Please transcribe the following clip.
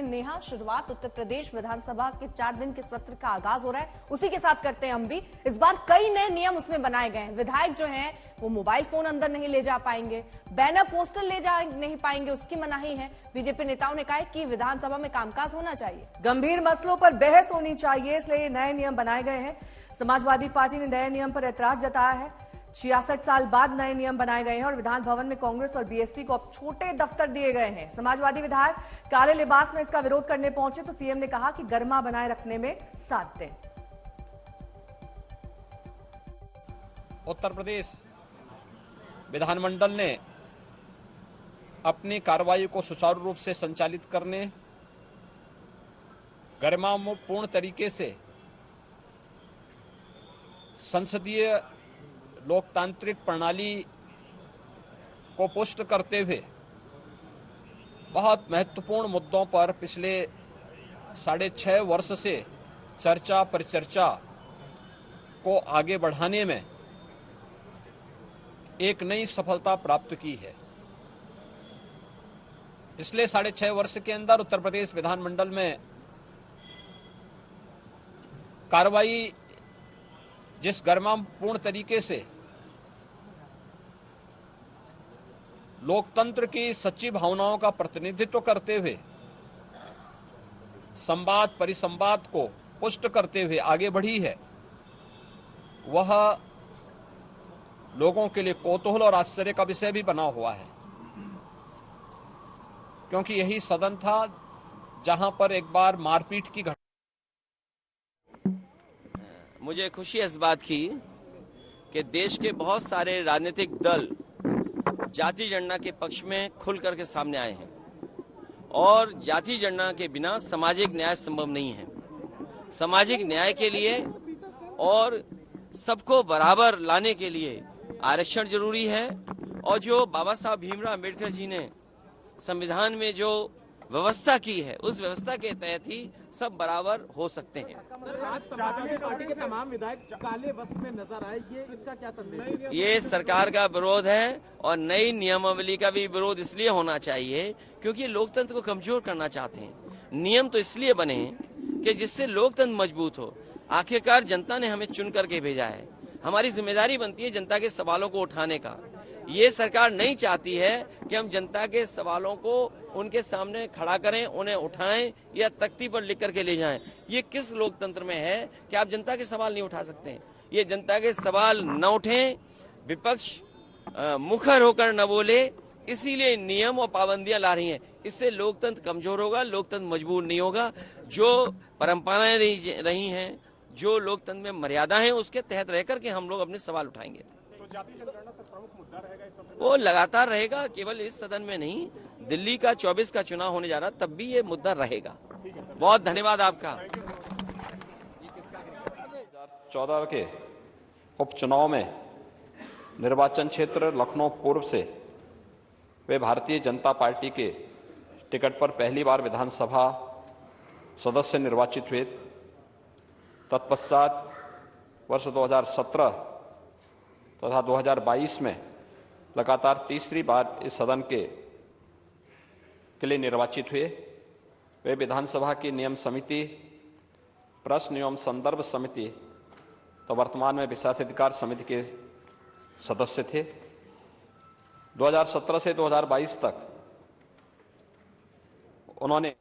नेहा, शुरुआत उत्तर प्रदेश विधानसभा के 4 दिन के सत्र का आगाज हो रहा है, उसी के साथ करते हैं हम भी। इस बार कई नए नियम उसमें बनाए गए हैं। विधायक जो हैं वो मोबाइल फोन अंदर नहीं ले जा पाएंगे, बैनर पोस्टर ले जा नहीं पाएंगे, उसकी मनाही है। बीजेपी नेताओं ने कहा है कि विधानसभा में कामकाज होना चाहिए, गंभीर मसलों पर बहस होनी चाहिए, इसलिए नए नियम बनाए गए हैं। समाजवादी पार्टी ने नए नियम पर ऐतराज जताया है। 66 साल बाद नए नियम बनाए गए हैं और विधान भवन में कांग्रेस और बीएसपी को अब छोटे दफ्तर दिए गए हैं। समाजवादी विधायक काले लिबास में इसका विरोध करने पहुंचे तो सीएम ने कहा कि गर्मा बनाए रखने में साथ दें। उत्तर प्रदेश विधानमंडल ने अपनी कार्रवाई को सुचारू रूप से संचालित करने, गरिमापूर्ण तरीके से संसदीय लोकतांत्रिक प्रणाली को पुष्ट करते हुए बहुत महत्वपूर्ण मुद्दों पर पिछले 6.5 वर्ष से चर्चा परिचर्चा को आगे बढ़ाने में एक नई सफलता प्राप्त की है। पिछले 6.5 वर्ष के अंदर उत्तर प्रदेश विधानमंडल में कार्रवाई जिस गरिमापूर्ण तरीके से लोकतंत्र की सच्ची भावनाओं का प्रतिनिधित्व करते हुए संवाद परिसंवाद को पुष्ट करते हुए आगे बढ़ी है, वह लोगों के लिए कौतूहल और आश्चर्य का विषय भी बना हुआ है, क्योंकि यही सदन था जहां पर एक बार मारपीट की घटना। मुझे खुशी है इस बात की कि देश के बहुत सारे राजनीतिक दल जाति जनगणना के पक्ष में खुल करके सामने आए हैं और जाति जनगणना के बिना सामाजिक न्याय संभव नहीं है। सामाजिक न्याय के लिए और सबको बराबर लाने के लिए आरक्षण जरूरी है और जो बाबा साहब भीमराव अम्बेडकर जी ने संविधान में जो व्यवस्था की है उस व्यवस्था के तहत ही सब बराबर हो सकते हैं। पार्टी के तमाम विधायक काले वस्त्र में नजर आए, ये इसका क्या संदेश है? ये सरकार का विरोध है और नई नियमावली का भी विरोध इसलिए होना चाहिए क्योंकि लोकतंत्र को कमजोर करना चाहते हैं। नियम तो इसलिए बने कि जिससे लोकतंत्र मजबूत हो। आखिरकार जनता ने हमें चुन करके भेजा है, हमारी जिम्मेदारी बनती है जनता के सवालों को उठाने का। ये सरकार नहीं चाहती है कि हम जनता के सवालों को उनके सामने खड़ा करें, उन्हें उठाएं या तख्ती पर लिख करके ले जाएं। ये किस लोकतंत्र में है कि आप जनता के सवाल नहीं उठा सकते हैं? ये जनता के सवाल न उठें, विपक्ष मुखर होकर न बोले, इसीलिए नियम और पाबंदियां ला रही हैं। इससे लोकतंत्र कमजोर होगा, लोकतंत्र मजबूत नहीं होगा। जो परंपराएं रही हैं, जो लोकतंत्र में मर्यादा है, उसके तहत रह करके हम लोग अपने सवाल उठाएंगे। वो लगातार रहेगा, केवल इस सदन में नहीं, दिल्ली का 24 का चुनाव होने जा रहा, तब भी ये मुद्दा रहेगा। बहुत धन्यवाद आपका। 2014 के उपचुनाव में निर्वाचन क्षेत्र लखनऊ पूर्व से वे भारतीय जनता पार्टी के टिकट पर पहली बार विधानसभा सदस्य निर्वाचित हुए। तत्पश्चात वर्ष 2017 तथा 2022 में लगातार तीसरी बार इस सदन के लिए निर्वाचित हुए। वे विधानसभा की नियम समिति, प्रश्न एवं संदर्भ समिति तो वर्तमान में विशेषाधिकार समिति के सदस्य थे। 2017 से 2022 तक उन्होंने